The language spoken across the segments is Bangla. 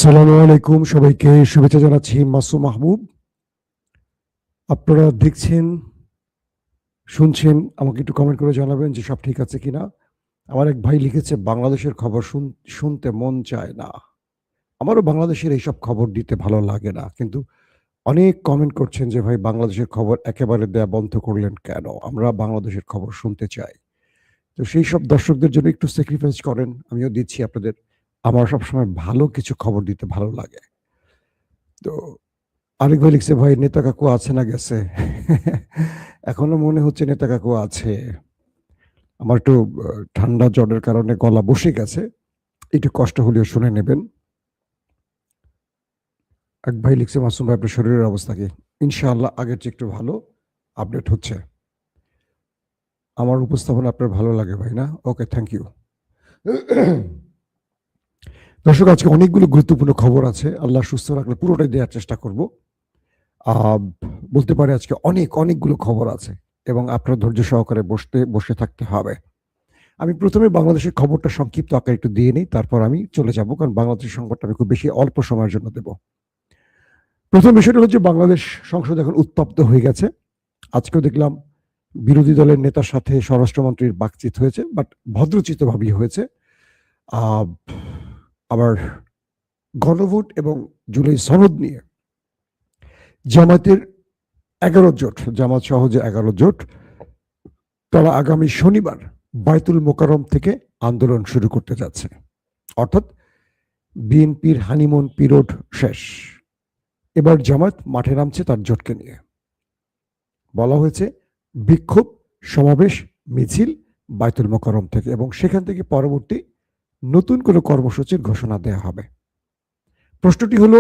আসসালামু আলাইকুম, সবাইকে শুভেচ্ছা জানাচ্ছি। মাসুম মাহবুব। আপনারা দেখছেন, শুনছেন, আমাকে একটু কমেন্ট করে জানাবেন যে সব ঠিক আছে কিনা। আমার এক ভাই লিখেছে, বাংলাদেশের খবর শুনতে মন চায় না। আমারও বাংলাদেশের এইসব খবর দিতে ভালো লাগে না, কিন্তু অনেক কমেন্ট করছেন যে ভাই বাংলাদেশের খবর একেবারে দেয়া বন্ধ করলেন কেন? আমরা বাংলাদেশের খবর শুনতে চাই। তো সেই সব দর্শকদের জন্য একটু স্যাক্রিফাইস করেন, আমিও দিচ্ছি আপনাদের। আমার সবসময় ভালো কিছু খবর দিতে ভালো লাগে। তো আরেক ভাই লিখছে, ভাই নেতা কাকু আছে না গেছে? এখনো মনে হচ্ছে নেতা কাকু আছে। আমার একটু ঠান্ডা জ্বরের কারণে গলা বসে গেছে, একটু কষ্ট হলেও শুনে নেবেন। এক ভাই লিখছে, মাসুম ভাই আপনার শরীরের অবস্থা কি? ইনশাআল্লাহ আগের চেয়ে একটু ভালো, আপডেট হচ্ছে। আমার উপস্থাপনা আপনার ভালো লাগে ভাই, না? ওকে, থ্যাংক ইউ। দর্শক, আজকে অনেকগুলো গুরুত্বপূর্ণ খবর আছে, আল্লাহ সুস্থ রাখলে পুরোটাই দেওয়ার চেষ্টা করব। বলতে পারে আজকে অনেকগুলো খবর আছে এবং আপনার ধৈর্য সহকারে বসে থাকতে হবে। আমি প্রথমে বাংলাদেশের খবরটা সংক্ষিপ্ত আকারে একটু দিয়ে নিই, তারপর আমি চলে যাব, কারণ বাংলাদেশের সংবাদটা আমি খুব বেশি অল্প সময়ের জন্য দেব। প্রথম বিষয়টা হচ্ছে, বাংলাদেশ সংসদ এখন উত্তপ্ত হয়ে গেছে। আজকেও দেখলাম বিরোধী দলের নেতার সাথে স্বরাষ্ট্রমন্ত্রীর বাকচিত হয়েছে, বাট ভদ্রচিত ভাবেই হয়েছে। আবার গণভোট এবং জুলাই সনদ নিয়ে জামাতের 11 জোট, জামাত সহ যে 11 জোট, তারা আগামী শনিবার বায়তুল মোকাররম থেকে আন্দোলন শুরু করতে যাচ্ছে। অর্থাৎ বিএনপির হানিমুন পিরিয়ড শেষ, এবার জামাত মাঠে নামছে তার জোটকে নিয়ে। বলা হয়েছে বিক্ষোভ, সমাবেশ, মিছিল বায়তুল মোকাররম থেকে, এবং সেখান থেকে পরবর্তী নতুন কোনো কর্মসূচির ঘোষণা দেওয়া হবে। প্রশ্নটি হলো,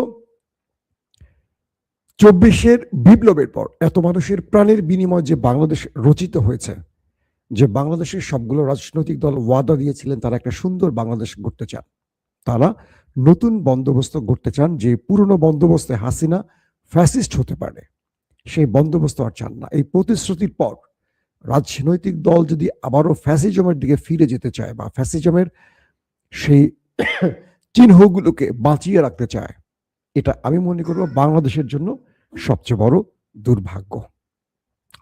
24-এর বিপ্লবের পর এত মানুষের প্রাণের বিনিময়ে যে বাংলাদেশ রচিত হয়েছে, যে বাংলাদেশের সবগুলো রাজনৈতিক দল ওয়াদা দিয়েছিলেন তারা একটা সুন্দর বাংলাদেশ গড়তে চান, তারা নতুন বন্দোবস্ত গড়তে চান, যে পুরনো বন্দোবস্তে হাসিনা ফ্যাসিস্ট হতে পারে, সেই বন্দোবস্ত আর চান না। এই প্রতিশ্রুতির পর রাজনৈতিক দল যদি আবারও ফ্যাসিজমের দিকে ফিরে যেতে চায় বা ফ্যাসিজমের সেই চিহ্নগুলোকে বাঁচিয়ে রাখতে চায়, এটা আমি মনে করব বাংলাদেশের জন্য সবচেয়ে বড় দুর্ভাগ্য।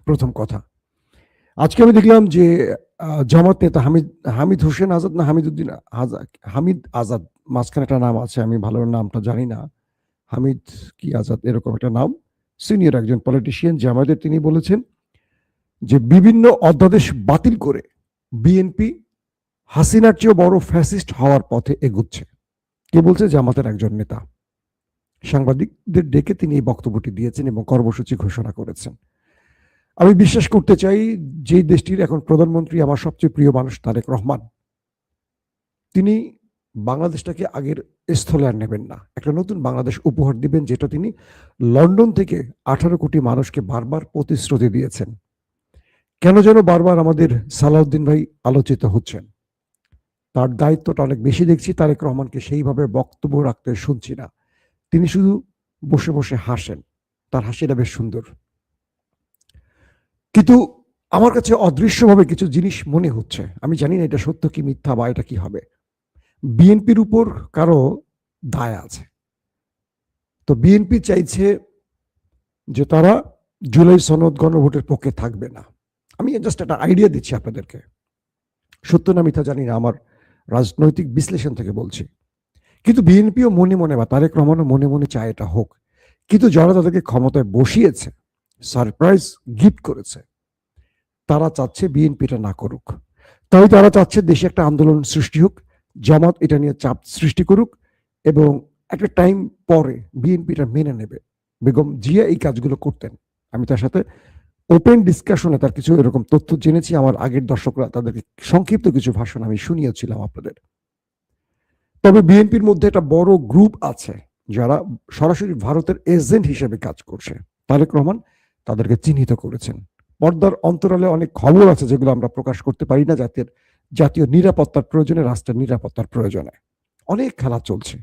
প্রথম কথা, আজকে আমি দেখলাম যে জামাত নেতা হামিদ হোসেন আজাদ, না হামিদুদ্দিন হামিদ আজাদ, মাঝখানে একটা নাম আছে, আমি ভালো নামটা জানি না, হামিদ কি আজাদ এরকম একটা নাম, সিনিয়র একজন পলিটিশিয়ান জামায়াতের, তিনি বলেছেন যে বিভিন্ন অধ্যাদেশ বাতিল করে বিএনপি হাসিনার চেয়েও বড় ফ্যাসিস্ট হওয়ার পথে এগুচ্ছে। কে বলছে? জামাতের একজন নেতা। সাংবাদিকদের ডেকে তিনি এই বক্তব্যটি দিয়েছেন এবং কর্মসূচি ঘোষণা করেছেন। আমি বিশ্বাস করতে চাই, যে দেশটির এখন প্রধানমন্ত্রী আমার সবচেয়ে প্রিয় মানুষ তারেক রহমান, তিনি বাংলাদেশটাকে আগের স্থলে আর নেবেন না, একটা নতুন বাংলাদেশ উপহার দিবেন, যেটা তিনি লন্ডন থেকে 18 কোটি মানুষকে বারবার প্রতিশ্রুতি দিয়েছেন। কেন যেন বারবার আমাদের সালাউদ্দিন ভাই আলোচিত হচ্ছেন, তার দায়িত্বটা অনেক বেশি দেখছি, তারেক রহমানকে সেইভাবে বক্তব্য রাখতে শুনছি না। তিনি শুধু বসে বসে হাসেন, তার হাসিটা বেশ সুন্দর, কিন্তু আমার কাছে অদৃশ্যভাবে কিছু জিনিস মনে হচ্ছে। আমি জানি না এটা সত্য কি মিথ্যা বা এটা কি হবে। বিএনপির উপর কারো দায় আছে, তো বিএনপি চাইছে যে তারা জুলাই সনদ গণভোটের পক্ষে থাকবে না। আমি জাস্ট একটা আইডিয়া দিচ্ছি আপনাদেরকে, সত্য না মিথ্যা জানি না, আমার রাজনৈতিক বিশ্লেষণ থেকে বলছি। কিন্তু বিএনপিও মনে মনে বা তারেক রহমানও মনে মনে চায় এটা হোক, কিন্তু যারা তাদেরকে ক্ষমতায় বসিয়েছে, সারপ্রাইজ গিফট করেছে, তারা চাচ্ছে বিএনপিটা না করুক। তাই তারা চাচ্ছে দেশে একটা আন্দোলন সৃষ্টি হোক, জামাত এটা নিয়ে চাপ সৃষ্টি করুক, এবং একটা টাইম পরে বিএনপিটা মেনে নেবে। বেগম জিয়া এই কাজগুলো করতেন, আমি তার সাথে ওপেন ডিসকাশনে তার কিছু এরকম তথ্য জেনেছি, আমার আগের দর্শকরা তাদেরকে সংক্ষিপ্ত কিছু ভাষণ আমি শুনিয়েছিলাম আপনাদের। তবে বিএনপির মধ্যে একটা বড় গ্রুপ আছে যারা সরাসরি ভারতের এজেন্ট হিসেবে কাজ করছে। তারেক রহমান তাদেরকে চিহ্নিত করেছেন। পর্দার অন্তরালে অনেক খবর আছে যেগুলো আমরা প্রকাশ করতে পারি না, জাতীয় নিরাপত্তার প্রয়োজনে, রাষ্ট্রের নিরাপত্তার প্রয়োজনে অনেক খেলা চলছে,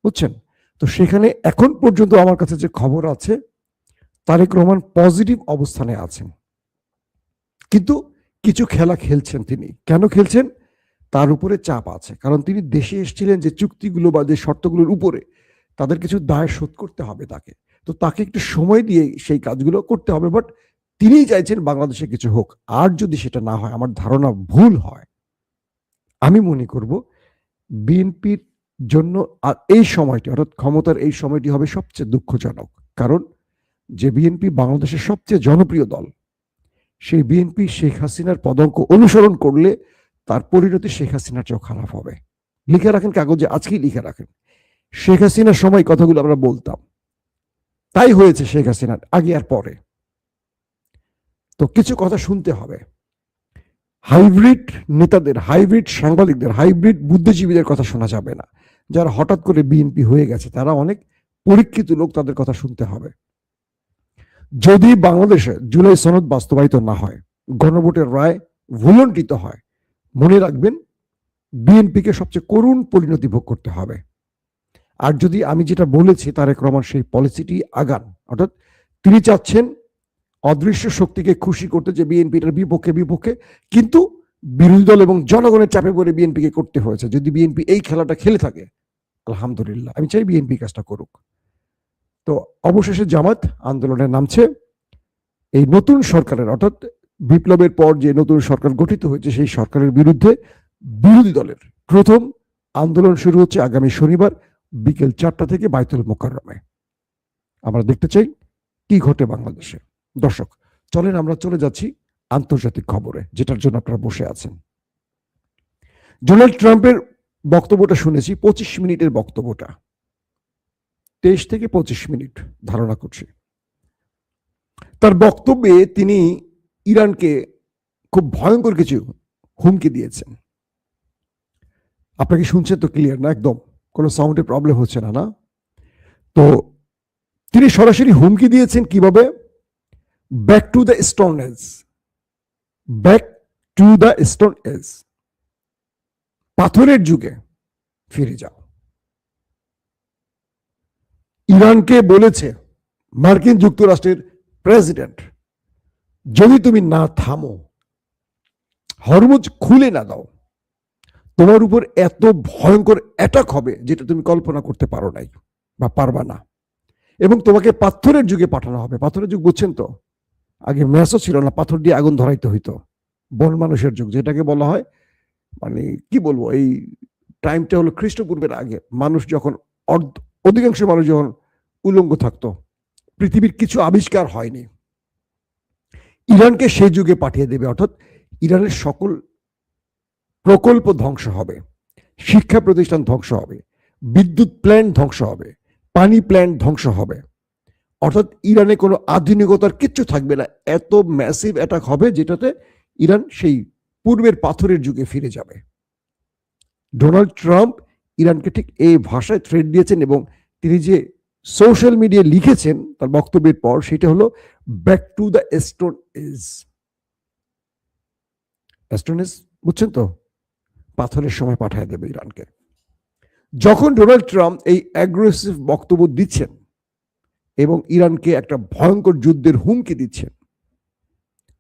বুঝছেন? তো সেখানে এখন পর্যন্ত আমার কাছে যে খবর আছে, তারেক রহমান পজিটিভ অবস্থানে আছেন, কিন্তু কিছু খেলা খেলছেন তিনি। কেন খেলছেন? তার উপরে চাপ আছে, কারণ তিনি দেশে এসেছিলেন যে চুক্তিগুলো বা যে শর্তগুলোর উপরে, তাদের কিছু দায় শোধ করতে হবে তাকে। তো তাকে একটু সময় দিয়ে সেই কাজগুলো করতে হবে, বাট তিনি চাইছেন বাংলাদেশে কিছু হোক। আর যদি সেটা না হয়, আমার ধারণা ভুল হয়, আমি মনে করব বিএনপির জন্য এই সময়টি, অর্থাৎ ক্ষমতার এই সময়টি হবে সবচেয়ে দুঃখজনক। কারণ যে বিএনপি বাংলাদেশের সবচেয়ে জনপ্রিয় দল, সেই বিএনপি শেখ হাসিনার পদাঙ্ক অনুসরণ করলে তার পরিণতি শেখ হাসিনার চেয়েও খারাপ হবে। লিখে রাখেন কাগজে, আজকেই লিখে রাখেন। শেখ হাসিনার সময় কথাগুলো আমরা বলতাম, তাই হয়েছে শেখ হাসিনার আগে আর পরে। তো কিছু কথা শুনতে হবে। হাইব্রিড নেতাদের, হাইব্রিড সাংবাদিকদের, হাইব্রিড বুদ্ধিজীবীদের কথা শোনা যাবে না। যারা হঠাৎ করে বিএনপি হয়ে গেছে, তারা অনেক পরীক্ষিত লোক, তাদের কথা শুনতে হবে। যদি বাংলাদেশে জুলাই সনদ বাস্তবায়িত না হয়, গণভোটের রায় ভুলণ্ঠিত হয়, মনে রাখবেন বিএনপিকে সবচেয়ে করুণ পরিণতি ভোগ করতে হবে। আর যদি আমি যেটা বলেছি তারেক রহমান সেই পলিসিটি আগান, অর্থাৎ তিনি চাচ্ছেন অদৃশ্য শক্তিকে খুশি করতে, যে বিএনপিটার বিপক্ষে, কিন্তু বিরোধী দল এবং জনগণের চাপে পড়ে বিএনপিকে করতে হয়েছে। যদি বিএনপি এই খেলাটা খেলে থাকে, আলহামদুলিল্লাহ, আমি চাই বিএনপি কাজটা করুক। তো অবশেষে জামাত আন্দোলনে নামছে। এই নতুন সরকারের, অর্থাৎ বিপ্লবের পর যে নতুন সরকার গঠিত হয়েছে, সেই সরকারের বিরুদ্ধে বিরোধী দলের প্রথম আন্দোলন শুরু হচ্ছে আগামী শনিবার বিকেল 4টা থেকে বাইতুল মোকাররমে। আমরা দেখতে চাই কি ঘটে বাংলাদেশে। দর্শক, চলেন আমরা চলে যাচ্ছি আন্তর্জাতিক খবরে, যেটার জন্য আপনারা বসে আছেন। ডোনাল্ড ট্রাম্পের বক্তব্যটা শুনেছি, 25 মিনিটের বক্তব্যটা, 23 থেকে 25 মিনিট ধারণা করছি। তার বক্তব্যে তিনি ইরানকে খুব ভয়ঙ্কর কিছু হুমকি দিয়েছেন। আপনাকে শুনছেন তো ক্লিয়ার না? একদম কোনো সাউন্ডের প্রবলেম হচ্ছে না, না? তো তিনি সরাসরি হুমকি দিয়েছেন কিভাবে? Back to the stone age, back to the stone age, পাথরের যুগে ফিরে যাও। ইরানকে বলেছে মার্কিন যুক্তরাষ্ট্রের প্রেসিডেন্ট, যদি তুমি না থামো, হরমুজ খুলে না দাও, তোমার উপর এত ভয়ঙ্কর অ্যাটাক হবে যেটা তুমি কল্পনা করতে পারো নাই বা পারবা না, এবং তোমাকে পাথরের যুগে পাঠানো হবে। পাথরের যুগ বুঝছেন তো? আগে ম্যাচও ছিল না, পাথর দিয়ে আগুন ধরাইতে হইতো। বন মানুষের যুগ, যেটাকে বলা হয়, মানে কি বলবো, এই টাইমটা হলো খ্রিস্টপূর্বের আগে। মানুষ যখন অধিকাংশ মানুষ যখন উলঙ্গ থাকতো, পৃথিবীর কিছু আবিষ্কার হয়নি। ইরানকে সেই যুগে পাঠিয়ে দেবে, অর্থাৎ ইরানের সকল প্রকল্প ধ্বংস হবে, শিক্ষা প্রতিষ্ঠান ধ্বংস হবে, বিদ্যুৎ প্ল্যান্ট ধ্বংস হবে, পানি প্ল্যান্ট ধ্বংস হবে, অর্থাৎ ইরানে কোনো আধুনিকতার কিচ্ছু থাকবে না। এত ম্যাসিভ অ্যাটাক হবে যেটাতে ইরান সেই পূর্বের পাথরের যুগে ফিরে যাবে। ডোনাল্ড ট্রাম্প ইরানকে ঠিক এই ভাষায় থ্রেট দিয়েছেন, এবং তিনি যে সোশ্যাল মিডিয়ায় লিখেছেন তার বক্তব্যের পর, সেটা হলো back to the stone age. Stone age বুঝছেন তো? পাথরের সময় পাঠিয়ে দেবে ইরানকে। যখন ডোনাল্ড ট্রাম্প এই অ্যাগ্রেসিভ বক্তব্য দিচ্ছেন এবং ইরানকে একটা ভয়ঙ্কর যুদ্ধের হুমকি দিচ্ছেন,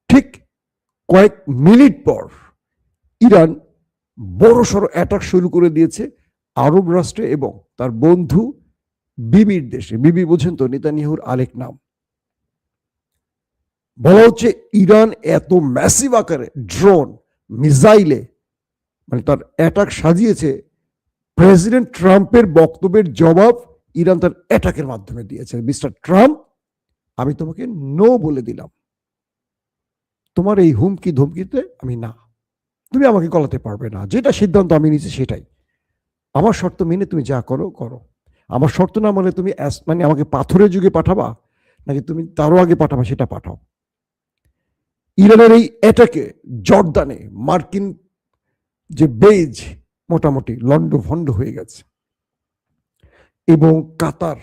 ঠিক কয়েক মিনিট পর ইরান বড়সড় অ্যাটাক শুরু করে দিয়েছে আরব রাষ্ট্রে এবং তার বন্ধু বিবির দেশে। বিবি বুঝেন তো? নেতানিয়াহুর আরেক নাম। বলা হচ্ছে ইরান এত ম্যাসিভ আকারে ড্রোন, মিসাইলে, মানে তার অ্যাটাক সাজিয়েছে, প্রেসিডেন্ট ট্রাম্পের বক্তব্যের জবাব ইরান তার অ্যাটাকের মাধ্যমে দিয়েছে। মিস্টার ট্রাম্প, আমি তোমাকে নো বলে দিলাম, তোমার এই হুমকি ধমকিতে আমি না, তুমি আমাকে গলাতে পারবে না। যেটা সিদ্ধান্ত আমি নিয়েছি সেটাই, আমার শর্ত মেনে তুমি যা করো করো। আমার শর্ত না মানে তুমি মানে আমাকে পাথরের যুগে পাঠাবা, নাকি তুমি তারও আগে পাঠাবা, সেটা পাঠাও। ইরানের এই অ্যাটাকে জর্দানে মার্কিন যে বেজ মোটামুটি লন্ড ভন্ড হয়ে গেছে, এবং কাতার,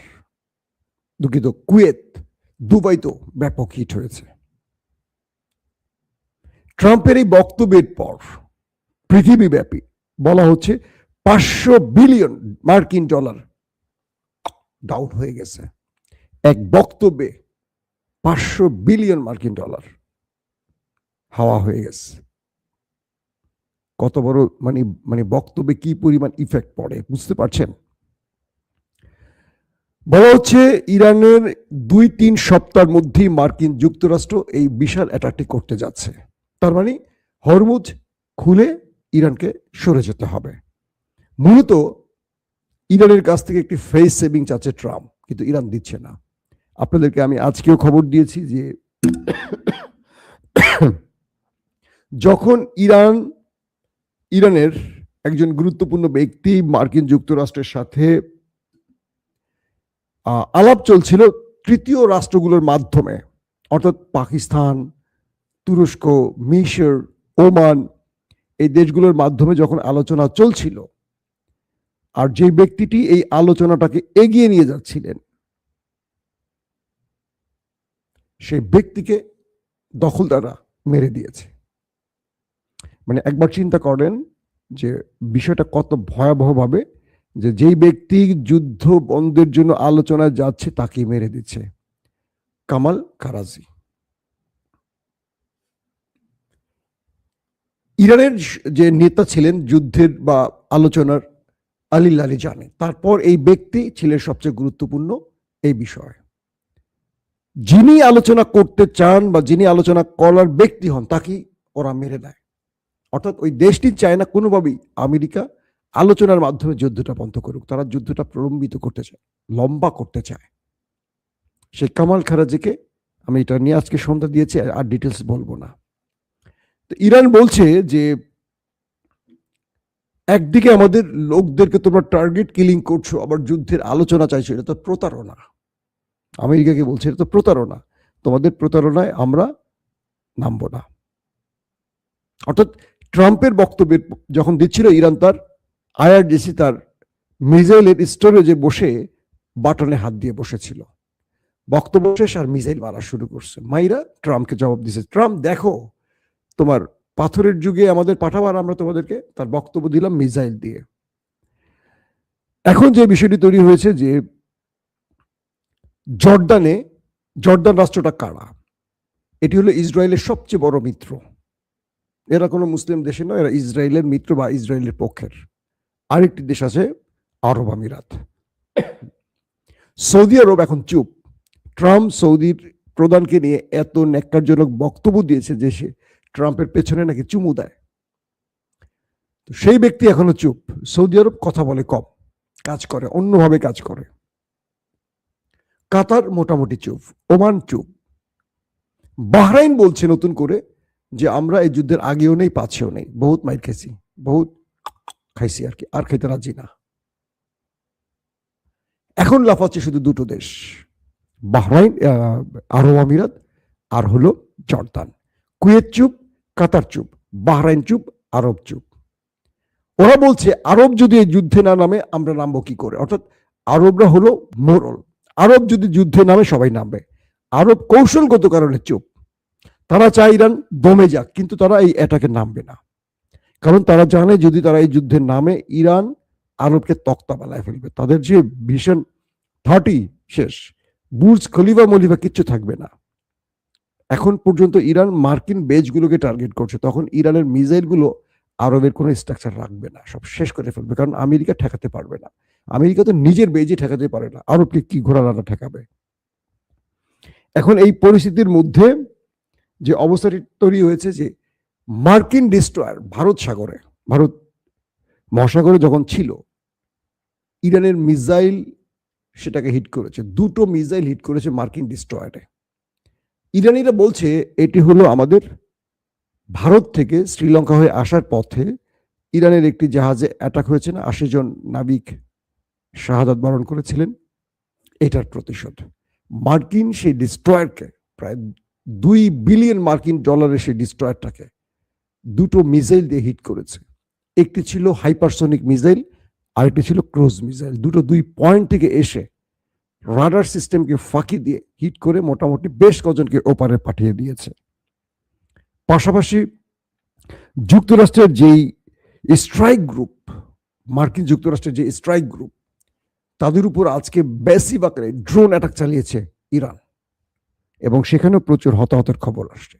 দুঃখিত, কুয়েত, দুবাই তো ব্যাপক হিট হয়েছে। ট্রাম্পের এই বক্তব্যের পর পৃথিবীব্যাপী বলা হচ্ছে 500 বিলিয়ন মার্কিন ডলার ডাউন হয়ে গেছে। এক বক্তব্যে 500 বিলিয়ন মার্কিন ডলার হাওয়া হয়ে গেছে। কত বড় মানে মানে বক্তব্যে কি পরিমাণ ইফেক্ট পড়ে বুঝতে পারছেন? বলা হচ্ছে ইরানের 2-3 সপ্তাহের মধ্যেই মার্কিন যুক্তরাষ্ট্র এই বিশাল অ্যাটাকটি করতে যাচ্ছে। তার মানে হরমুজ খুলে ইরানকে সরে যেতে হবে। মূলত ইরানের কাছ থেকে একটি ফেস সেভিং চাচ্ছে ট্রাম্প, কিন্তু ইরান দিচ্ছে না। আপনাদেরকে আমি আজকেও খবর দিয়েছি যে যখন ইরানের একজন গুরুত্বপূর্ণ ব্যক্তি মার্কিন যুক্তরাষ্ট্রের সাথে আলাপ চলছিল তৃতীয় রাষ্ট্রগুলোর মাধ্যমে, অর্থাৎ পাকিস্তান, তুরস্ক, মিশর, ওমান, এই দেশগুলোর মাধ্যমে যখন আলোচনা চলছিল, আর যে ব্যক্তিটি এই আলোচনাটাকে এগিয়ে নিয়ে যাচ্ছিলেন সেই ব্যক্তিকে দখলদাররা মেরে দিয়েছে। মানে একবার চিন্তা করেন যে বিষয়টা কত ভয়াবহভাবে, যে যেই ব্যক্তি যুদ্ধ বন্ধের জন্য আলোচনায় যাচ্ছে তাকে মেরে দিচ্ছে। কামাল কারাজি ইরানের যে নেতা ছিলেন যুদ্ধের বা আলোচনার, আলী লারিজানি, তারপর এই ব্যক্তি ছিলেন সবচেয়ে গুরুত্বপূর্ণ এই বিষয়ে। যিনি আলোচনা করতে চান বা যিনি আলোচনা করার ব্যক্তি হন তাকে ওরা মেরে দেয়। অর্থাৎ ওই দেশটি চায় না কোনোভাবেই আমেরিকা আলোচনার মাধ্যমে যুদ্ধটা বন্ধ করুক, তারা যুদ্ধটা প্রলম্বিত করতে চায়, লম্বা করতে চায়। সেই কামাল খারাজিকে আমি এটা নিয়ে আজকে সন্ধ্যা দিয়েছি, আর ডিটেলস বলবো না। তো ইরান বলছে যে একদিকে আমাদের লোকদেরকে তোমরা টার্গেট কিলিং করছো, আবার যুদ্ধের আলোচনা চাইছো, এটা তো প্রতারণা। আমেরিকাকে বলছে এটা তো প্রতারণা, তোমাদের প্রতারণায় আমরা নামবো না। অর্থাৎ ট্রাম্পের বক্তব্যের যখন দিচ্ছিল ইরান, তার আইআরজিসি তার মিসাইলের স্টোরেজে বসে বাটনে হাত দিয়ে বসেছিল। বক্তব্য শেষ আর মিসাইল মারা শুরু করছে। মাইরা ট্রাম্পকে জবাব দিয়েছে, ট্রাম্প দেখো তোমার পাথরের যুগে আমাদের পাঠাবার, আমরা তোমাদেরকে, তার বক্তব্য দিলাম মিসাইল দিয়ে। এখন যে বিষয়টি তৈরি হয়েছে যে জর্দান রাষ্ট্রটা কারা? এটি হলো ইসরায়েলের সবচেয়ে বড় মিত্র। এরা কোনো মুসলিম দেশে নয়, এরা ইসরায়েলের মিত্র বা ইসরায়েলের পক্ষের। আরেকটি দেশ আছে আরব আমিরাত। সৌদি আরব এখন চুপ। ট্রাম্প সৌদির প্রধানকে নিয়ে এত ন্যাক্কারজনক বক্তব্য দিয়েছে যে সে ট্রাম্পের পেছনে নাকি চুমু দেয়। তো সেই ব্যক্তি এখনো চুপ। সৌদি আরব কথা বলে কম, কাজ করে অন্যভাবে কাজ করে। কাতার মোটামুটি চুপ, ওমান চুপ। বাহরাইন বলছে নতুন করে যে আমরা এই যুদ্ধের আগেও নেই পাছেও নেই, বহুত মাইর খেয়েছি, বহুত খাইছি আর কি, আর খাইতে রাজি না। এখন লাফাচ্ছে শুধু দুটো দেশ, বাহরাইন, আরব আমিরাত আর হলো জর্দান। কুয়েত চুপ, কাতার চুপ, বাহরাইন চুপ, আরব চুপ। ওরা বলছে আরব যদি এই যুদ্ধে না নামে আমরা নামবো কি করে? অর্থাৎ আরবরা হলো মোরল, আরব যদি যুদ্ধে নামে সবাই নামবে। আরব কৌশলগত কারণে চুপ। তারা চায় ইরান দমে যাক, কিন্তু তারা এই অ্যাটাকে নামবে না, কারণ তারা জানে যদি তারা এই যুদ্ধে নামে ইরান আরবকে তক্তা বানায় ফেলবে। তাদের যে ভিশন 30 শেষ, বুর্জ খলিফা মলিফা কিচ্ছু থাকবে না। এখন পর্যন্ত ইরান মার্কিন বেজগুলোকে টার্গেট করছে, তখন ইরানের মিসাইলগুলো আরবের কোনো স্ট্রাকচার রাখবে না, সব শেষ করে ফেলবে, কারণ আমেরিকা ঠেকাতে পারবে না। আমেরিকা তো নিজের বেজে ঠেকাতে পারে না, আরবকে কি ঘোড়া রানা ঠেকাবে? এখন এই পরিস্থিতির মধ্যে যে অবস্থাটি তৈরি হয়েছে যে মার্কিন ডিস্ট্রয়ার ভারত মহাসাগরে যখন ছিল, ইরানের মিসাইল সেটাকে হিট করেছে। 2টো মিসাইল হিট করেছে মার্কিন ডিস্ট্রয়ারে। ইরানিরা বলছে এটি হলো আমাদের ভারত থেকে শ্রীলঙ্কা হয়ে আসার পথে ইরানের একটি জাহাজে অ্যাটাক হয়েছে না, 80 জন নাবিক শাহাদাত বরণ করেছিলেন, এটার প্রতিশোধ। মার্কিন সেই ডিস্ট্রয়ারকে, প্রায় $2 বিলিয়ন মার্কিন ডলারের সেই ডিস্ট্রয়ারটাকে 2টো মিসাইল দিয়ে হিট করেছে। একটি ছিল হাইপারসনিক মিসাইল, আরেকটি ছিল ক্রুজ মিসাইল। 2 পয়েন্ট থেকে এসে রাডার সিস্টেমকে ফাঁকি দিয়ে হিট করে মোটামুটি বেশ কজনকে ওপারে পাঠিয়ে দিয়েছে। পাশাপাশি যুক্তরাষ্ট্রের যেই স্ট্রাইক গ্রুপ, মার্কিন যুক্তরাষ্ট্রের যে স্ট্রাইক গ্রুপ, তাদের উপর আজকে বেসিভ আকারে ড্রোন অ্যাটাক চালিয়েছে ইরান, এবং সেখানেও প্রচুর হতাহতের খবর আসছে।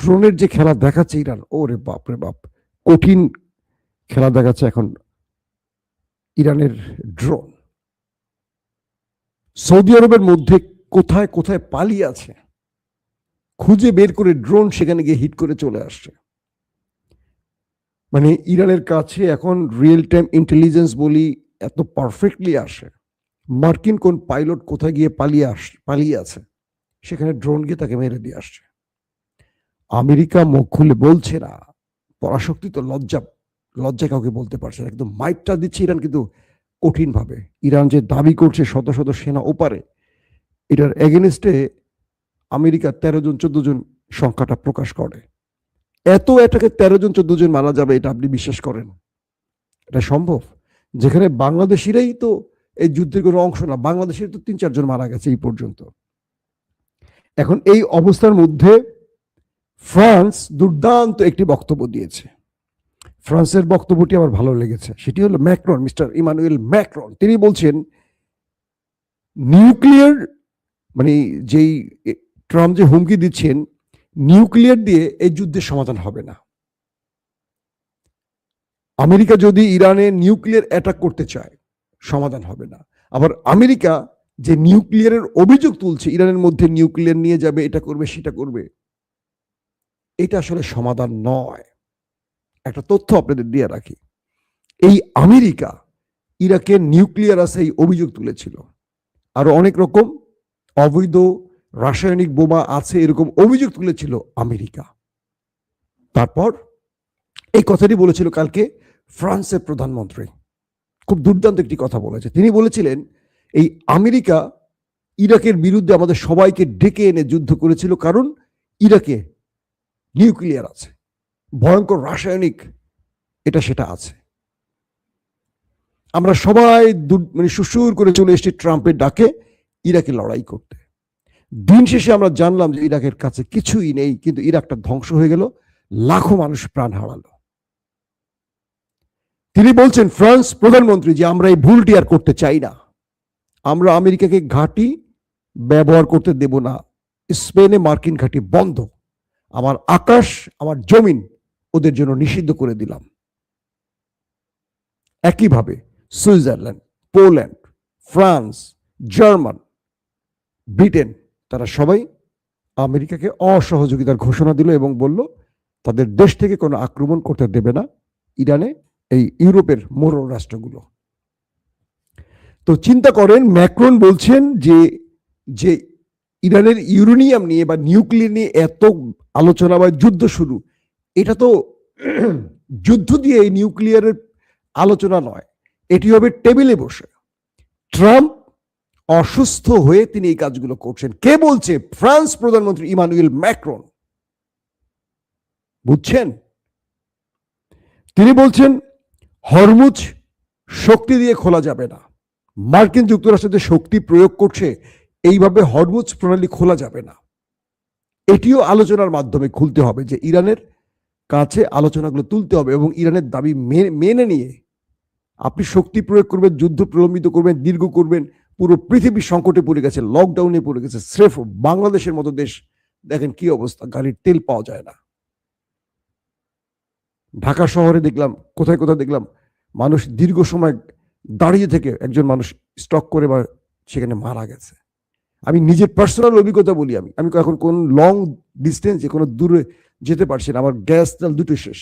ড্রোনের যে খেলা দেখাচ্ছে ইরান, ওরে বাপ রে বাপ, কঠিন খেলা দেখাচ্ছে এখন ইরানের ড্রোন। সৌদি আরবের মধ্যে কোথায় কোথায় পালিয়ে আছে খুঁজে বের করে ড্রোন সেখানে গিয়ে হিট করে চলে আসছে। মানে ইরানের কাছে এখন রিয়েল টাইম ইন্টেলিজেন্স বলি এত পারফেক্টলি আসে, মার্কিন কোন পাইলট কোথায় গিয়ে পালিয়ে আছে সেখানে ড্রোন গিয়ে তাকে মেরে দিয়ে আসছে। আমেরিকা মুখ খুলে বলছে না, পরাশক্তি তো লজ্জা কাউকে বলতে পারছে না, একদম মাইকটা দিচ্ছে ইরান কিন্তু কঠিন ভাবে। ইরান যে দাবি করছে শত শত সেনা ওপারে, এটার এগেনস্টে আমেরিকা 13 জন 14 জন সংখ্যাটা প্রকাশ করে। এটাকে 13 জন 14 জন মারা যাবে এটা আপনি বিশ্বাস করেন? এটা সম্ভব? যেখানে বাংলাদেশিরাই তো এই যুদ্ধের কোনো অংশ না, বাংলাদেশের তো 3-4 জন মারা গেছে এই পর্যন্ত। এখন এই অবস্থার মধ্যে ফ্রান্স দুর্দান্ত একটি বক্তব্য দিয়েছে। ফ্রান্সের বক্তব্যটি আমার ভালো লেগেছে, সেটি হলো ম্যাক্রন, মিস্টার ইমানুয়েল ম্যাক্রন। তিনি বলছেন নিউক্লিয়ার, মানে যেই ট্রাম্প যে হুমকি দিচ্ছেন, নিউক্লিয়ার দিয়ে এই যুদ্ধের সমাধান হবে না। আমেরিকা যদি ইরানে নিউক্লিয়ার অ্যাটাক করতে চায় সমাধান হবে না। আবার আমেরিকা যে নিউক্লিয়ারের অভিযোগ তুলছে, ইরানের মধ্যে নিউক্লিয়ার নিয়ে যাবে, এটা করবে সেটা করবে, এটা আসলে সমাধান নয়। একটা তথ্য আপনাদের দিয়ে রাখি, এই আমেরিকা ইরাকের নিউক্লিয়ার আছে এই অভিযোগ তুলেছিল, আরো অনেক রকম অবৈধ রাসায়নিক বোমা আছে এরকম অভিযোগ তুলেছিল আমেরিকা। তারপর এই কথাটি বলেছিল কালকে ফ্রান্সের প্রধানমন্ত্রী, খুব দুর্দান্ত একটি কথা বলেছে। তিনি বলেছিলেন এই আমেরিকা ইরাকের বিরুদ্ধে আমাদের সবাইকে ডেকে এনে যুদ্ধ করেছিল কারণ ইরাকে নিউক্লিয়ার আছে, ভয়ঙ্কর রাসায়নিক এটা সেটা আছে। আমরা সবাই মানে সুসুর করে চলে এসেছি ট্রাম্পের ডাকে ইরাকে লড়াই করতে। দিন শেষে আমরা জানলাম যে ইরাকের কাছে কিছুই নেই, কিন্তু ইরাকটা ধ্বংস হয়ে গেল, লাখো মানুষ প্রাণ হারালো। তিনি বলছেন ফ্রান্স প্রধানমন্ত্রী যে আমরা এই ভুলটি আর করতে চাই না, আমরা আমেরিকাকে ঘাঁটি ব্যবহার করতে দেব না, স্পেনে মার্কিন ঘাঁটি বন্ধ, আমার আকাশ আমার জমিন ওদের জন্য নিষিদ্ধ করে দিলাম। একইভাবে Switzerland, Poland, France, German, Britain তারা সবাই আমেরিকাকে অসহযোগিতার ঘোষণা দিল এবং বলল তাদের দেশ থেকে কোনো আক্রমণ করতে দেবে না ইরানে এই ইউরোপের মোড়ল রাষ্ট্রগুলো। তো চিন্তা করেন, ম্যাক্রন বলছেন যে ইরানের ইউরেনিয়াম নিয়ে বা নিউক্লিয়ার নিয়ে এত আলোচনা বা যুদ্ধ শুরু, এটা তো যুদ্ধ দিয়ে এই নিউক্লিয়ারের আলোচনা নয়, এটি হবে টেবিলে বসে। ট্রাম্প অসুস্থ হয়ে তিনি এই কাজগুলো করছেন। কে বলছে? ফ্রান্স প্রধানমন্ত্রী ইমানুয়েল ম্যাক্রন। বুঝছেন? তিনি বলছেন হরমুজ শক্তি দিয়ে খোলা যাবে না, মার্কিন যুক্তরাষ্ট্র যে শক্তি প্রয়োগ করছে এইভাবে হরমুজ প্রণালী খোলা যাবে না। এটিও আলোচনার মাধ্যমে খুলতে হবে, যে ইরানের কাছে আলোচনাগুলো তুলতে হবে এবং ইরানের দাবি মেনে নিয়ে আপনি শক্তি প্রয়োগ করবেন, যুদ্ধ প্রলম্বিত করবেন, দীর্ঘ করবেন, পুরো পৃথিবী সংকটে পড়ে গেছে, লকডাউনে পড়ে গেছে। স্রেফ বাংলাদেশের মতো দেশ দেখেন কি অবস্থা, গাড়ির তেল পাওয়া যায় না। ঢাকা শহরে দেখলাম, কোথায় কোথায় দেখলাম মানুষ দীর্ঘ সময় দাঁড়িয়ে থেকে একজন মানুষ স্টক করে বা সেখানে মারা গেছে। আমি নিজের পার্সোনাল অভিজ্ঞতা বলি, আমি এখন কোন লং ডিস্টেন্সে কোনো দূরে যেতে পারছি না, আমার গ্যাস তেল দুটো শেষ,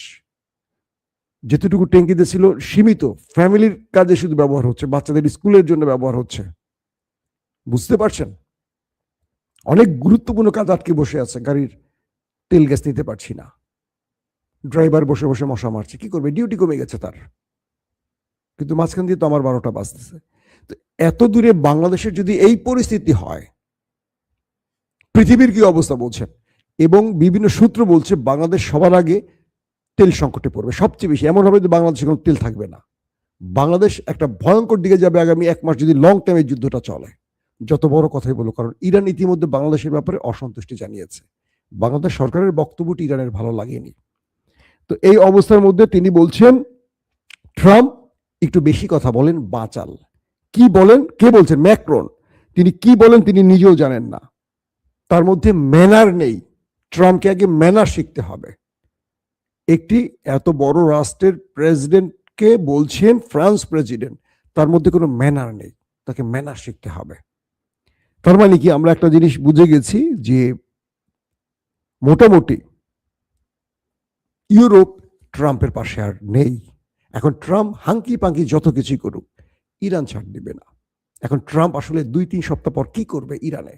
যেতটুকু ট্যাঙ্কিতে ছিল সীমিত, ফ্যামিলির কাজে শুধু ব্যবহার হচ্ছে, বাচ্চাদের স্কুলের জন্য ব্যবহার হচ্ছে। বুঝতে পারছেন? অনেক গুরুত্বপূর্ণ কাজ আটকে বসে আছে, গাড়ির তেল গ্যাস নিতে পারছি না, ড্রাইভার বসে বসে মশা মারছে, কি করবে, ডিউটি কমে গেছে তার, কিন্তু মাঝখান দিয়ে তো আমার 12টা বাজতেছে। তো এত দূরে বাংলাদেশের যদি এই পরিস্থিতি হয়, পৃথিবীর কি অবস্থা বলছেন? এবং বিভিন্ন সূত্র বলছে বাংলাদেশ সবার আগে তেল সংকটে পড়বে সবচেয়ে বেশি, এমন হবে যে বাংলাদেশে কোনো তেল থাকবে না। বাংলাদেশ একটা ভয়ঙ্কর দিকে যাবে আগামী 1 মাস যদি লং টাইম এই যুদ্ধটা চলে। যত বড় কথাই বলো, কারণ ইরান ইতিমধ্যে বাংলাদেশের ব্যাপারে অসন্তুষ্টি জানিয়েছে, বাংলাদেশ সরকারের বক্তব্যটি ইরানের ভালো লাগেনি। তো এই অবস্থার মধ্যে তিনি বলছেন ট্রাম্প একটু বেশি কথা বলেন, বাচাল। কি বলেন? কে বলছেন? ম্যাক্রন। তিনি কি বলেন তিনি নিজেও জানেন না, তার মধ্যে ম্যানার নেই। ট্রাম্পকে আগে ম্যানার শিখতে হবে। একটি এত বড় রাষ্ট্রের প্রেসিডেন্ট ট্রাম্পকে বলছেন ফ্রান্স প্রেসিডেন্ট তার মধ্যে কোনো ম্যানার নেই, তাকে ম্যানার শিখতে হবে। তার মানে কি আমরা একটা জিনিস বুঝে গেছি যে মোটামুটি ইউরোপ ট্রাম্পের পাশে আর নেই। এখন ট্রাম্প হাঙ্কি পাঙ্কি যত কিছুই করুক, ইরান ছাড় দিবে না। এখন ট্রাম্প আসলে 2-3 সপ্তাহ পর কি করবে ইরানে,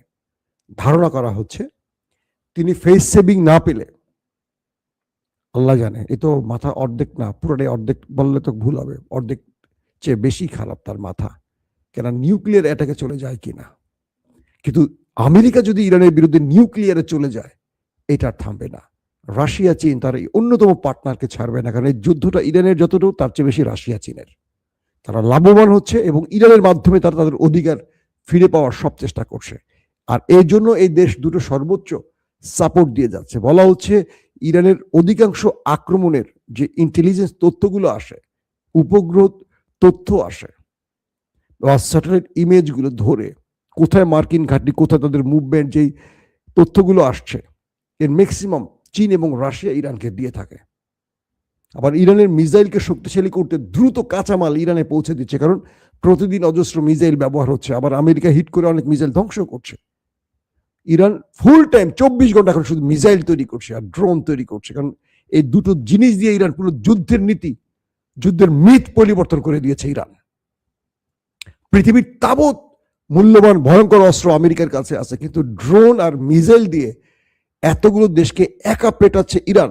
ধারণা করা হচ্ছে তিনি ফেস সেভিং না পেলে, আল্লাহ জানে, এ তো মাথা অর্ধেক না, পুরোটাই অর্ধেক বললে তো ভুল হবে, অর্ধেক চেয়ে বেশি খারাপ তার মাথা, কেন নিউক্লিয়ার অ্যাটাকে চলে যায় কিনা। কিন্তু আমেরিকা যদি ইরানের বিরুদ্ধে নিউক্লিয়ারে চলে যায়, এটা থামবে না। রাশিয়া চীন তার এই অন্যতম পার্টনারকে ছাড়বে না, কারণ এই যুদ্ধটা ইরানের যতটুকু তার চেয়ে বেশি রাশিয়া চীনের। তারা লাভবান হচ্ছে এবং ইরানের মাধ্যমে তারা তাদের অধিকার ফিরে পাওয়ার সব চেষ্টা করছে। আর এই জন্য এই দেশ দুটো সর্বোচ্চ সাপোর্ট দিয়ে যাচ্ছে। বলা হচ্ছে ইরানের অধিকাংশ আক্রমণের যে ইন্টেলিজেন্স তথ্যগুলো আসে, উপগ্রহ তথ্য আসে বা স্যাটেলাইট ইমেজগুলো ধরে কোথায় মার্কিন ঘাঁটি, কোথায় তাদের মুভমেন্ট, যেই তথ্যগুলো আসছে এর ম্যাক্সিমাম চীন এবং রাশিয়া ইরানকে দিয়ে থাকে। আবার ইরানের মিসাইলকে শক্তিশালী করতে দ্রুত কাঁচামাল ইরানে পৌঁছে দিচ্ছে, কারণ প্রতিদিন অজস্র মিসাইল ব্যবহার হচ্ছে, আবার আমেরিকা হিট করে অনেক মিসাইল ধ্বংস করছে। ইরান ফুল টাইম 24 ঘন্টা এখন শুধু মিসাইল তৈরি করছে আর ড্রোন তৈরি করছে, কারণ এই দুটো জিনিস দিয়ে ইরান পুরো যুদ্ধের নীতি, যুদ্ধের মিথ পরিবর্তন করে দিয়েছে ইরান। পৃথিবীর তাবৎ মূল্যবান ভয়ঙ্কর অস্ত্র আমেরিকার কাছে আছে, কিন্তু ড্রোন আর মিসাইল দিয়ে এতগুলো দেশকে একা পেটাচ্ছে ইরান,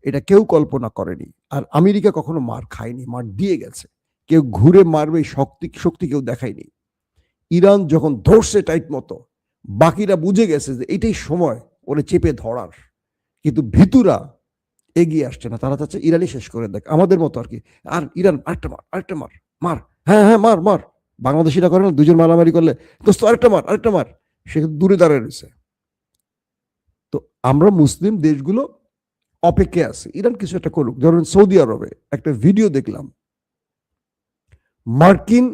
এটা কেউ কল্পনা করেনি। আর আমেরিকা কখনো মার খায়নি, মার দিয়ে গেছে। কেউ ঘুরে মারবে শক্তি কেউ দেখায়নি। ইরান যখন ধরছে টাইট মতো, বাকিরা বুঝে গেছে যে এটাই সময় ওরে চেপে ধরার, কিন্তু ভিতুরা এগিয়ে আসছে না, তারা চাচ্ছে ইরানই শেষ করে দেখ, আমাদের মতো আর কি। আর ইরান আরেকটা মার, আরেকটা মার, মার, হ্যাঁ হ্যাঁ মার মার। বাংলাদেশিরা করে না, দুজন মারামারি করলে দোস্ত আরেকটা মার, আরেকটা মার, সে দূরে দাঁড়িয়ে রয়েছে। তো আমরা মুসলিম দেশগুলো অপেক্ষায় আছে ইরান কিছু একটা করুক। ধরুন সৌদি আরবে একটা ভিডিও দেখলাম, মার্কিন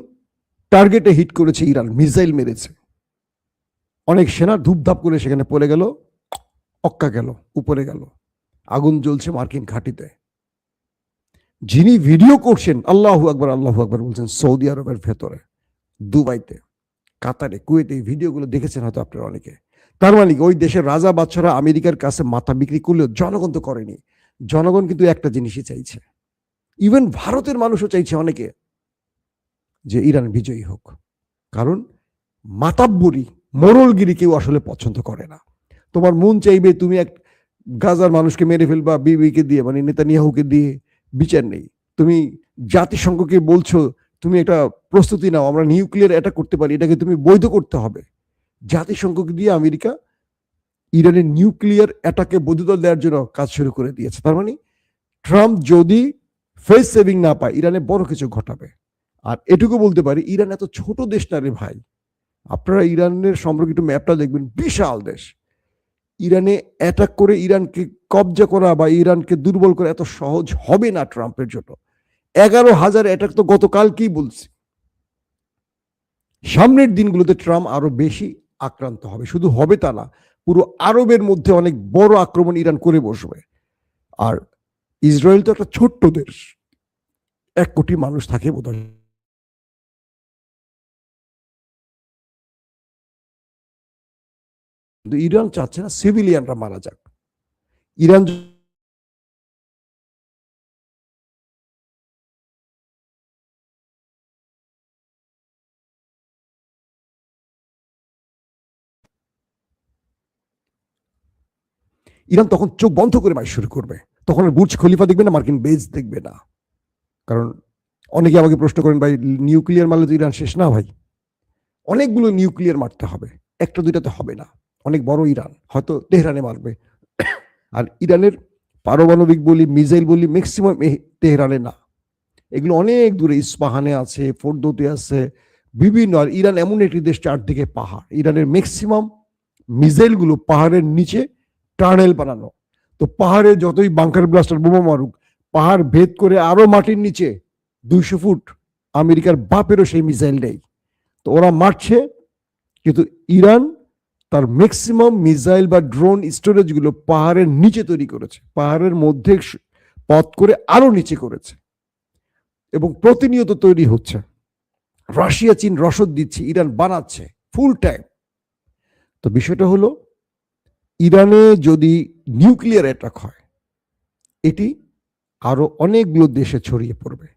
টার্গেটে হিট করেছে ইরান, মিসাইল মেরেছে, অনেক সেনা ধূপধাপ করে সেখানে পড়ে গেল, অক্কা গেল, উপরে গেল, আগুন জ্বলছে মার্কিন ঘাঁটিতে। যিনি ভিডিও করছেন আল্লাহু আকবার আল্লাহু আকবার বলছেন সৌদি আরবের ভেতরে, দুবাইতে, কাতারে, কুয়েতে, এই ভিডিওগুলো দেখেছেন হয়তো আপনারা অনেকে। তার মানে ওই দেশের রাজা বাদশারা আমেরিকার কাছে মাথা বিক্রি করলেও জনগণ তো করেনি। জনগণ কিন্তু একটা জিনিসই চাইছে, ইভেন ভারতের মানুষও চাইছে অনেকে, যে ইরান বিজয়ী হোক। কারণ মাতাব্বরি মোরলগিরি কেউ আসলে পছন্দ করে না। তোমার মন চাইবে তুমি এক গাজার মানুষকে মেরে ফেলবা বিবিকে দিয়ে, মানে নেতানিয়াহুকে দিয়ে, বিচার নেই। তুমি জাতিসংঘকে বলছো তুমি একটা প্রস্তুতি নাও, আমরা নিউক্লিয়ার অ্যাটাক করতে পারি, এটাকে তুমি বৈধ করতে হবে। জাতিসংঘকে দিয়ে আমেরিকা ইরানের নিউক্লিয়ার অ্যাটাকে বৈধতা দেওয়ার জন্য কাজ শুরু করে দিয়েছে। তার মানে ট্রাম্প যদি ফেস সেভিং না পায়, ইরানে বড় কিছু ঘটাবে। আর এটুকু বলতে পারি, ইরান এত ছোট দেশ না রে ভাই। আপনারা ইরানের সম্পর্কে একটু ম্যাপটা দেখবেন, বিশাল দেশ। ইরানে অ্যাটাক করে ইরানকে কবজা করা বা ইরানকে দুর্বল করা এত সহজ হবে না ট্রাম্পের জন্য। 11,000 অ্যাটাক তো গতকালকেই বলছি। সামনের দিনগুলোতে ট্রাম্প আরো বেশি আক্রান্ত হবে, শুধু হবে তা না, পুরো আরবের মধ্যে অনেক বড় আক্রমণ ইরান করে বসবে। আর ইসরায়েল তো একটা ছোট্ট দেশ, 1 কোটি মানুষ থাকে বোধহয়। কিন্তু ইরান চাচ্ছে না সিভিলিয়ানরা মারা যাক। ইরান ইরান তখন চোখ বন্ধ করে মার শুরু করবে, তখন আর বুর্জ খলিফা দেখবে না, মার্কিন বেজ দেখবে না। কারণ অনেকে আমাকে প্রশ্ন করেন ভাই নিউক্লিয়ার মারলে তো ইরান শেষ না ভাই। অনেকগুলো নিউক্লিয়ার মারতে হবে, একটা দুইটাতে হবে না। অনেক বড় ইরান, হয়তো তেহরানে মারবে। আর ইরানের পারমাণবিক বলি, মিসাইল বলি, ম্যাক্সিমাম তেহরানে না, এগুলো অনেক দূরে, ইস্পাহানে আছে, ফোর্দোতে আছে, বিভিন্ন। আর ইরান এমন একটি দেশ, চারদিকে পাহাড়। ইরানের ম্যাক্সিমাম মিসাইলগুলো পাহাড়ের নিচে টানেল বানানো। তো পাহাড়ে যতই বাংকার ব্লাস্টার বোমা মারুক, পাহাড় ভেদ করে আরো মাটির নিচে 200 ফুট, আমেরিকার বাপেরও সেই মিসাইল নেই। তো ওরা মারছে, কিন্তু ইরান তার ম্যাক্সিমাম মিসাইল বা ড্রোন স্টোরেজগুলো পাহাড়ের নিচে তৈরি করেছে, পাহাড়ের মধ্যে পথ করে আরো নিচে করেছে। এবং প্রতিনিয়ত তৈরি হচ্ছে। রাশিয়া চীন রসদ দিচ্ছে, ইরান বানাচ্ছে ফুল টাইম। তো বিষয়টা হলো, ইরানে যদি নিউক্লিয়ার অ্যাটাক হয়, এটি আরো অনেকগুলো দেশে ছড়িয়ে পড়বে,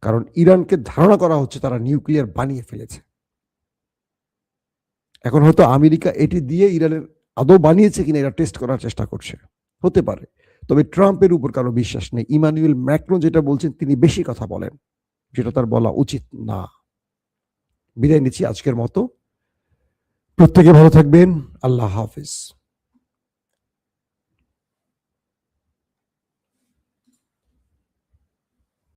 কারণ ইরানকে ধারণা করা হচ্ছে তারা নিউক্লিয়ার বানিয়ে ফেলেছে। এখন হয়তো আমেরিকা এটি দিয়ে ইরানের আদৌ বানিয়েছে কিনা এটা টেস্ট করার চেষ্টা করছে, হতে পারে। তবে ট্রাম্পের উপর কারো বিশ্বাস নেই। ইমানুয়েল ম্যাক্রন যেটা বলছেন, তিনি বেশি কথা বলেন, যেটা তার বলা উচিত না। বিদায় নিচ্ছি আজকের মতো। প্রত্যেকে ভালো থাকবেন। আল্লাহ হাফিজ।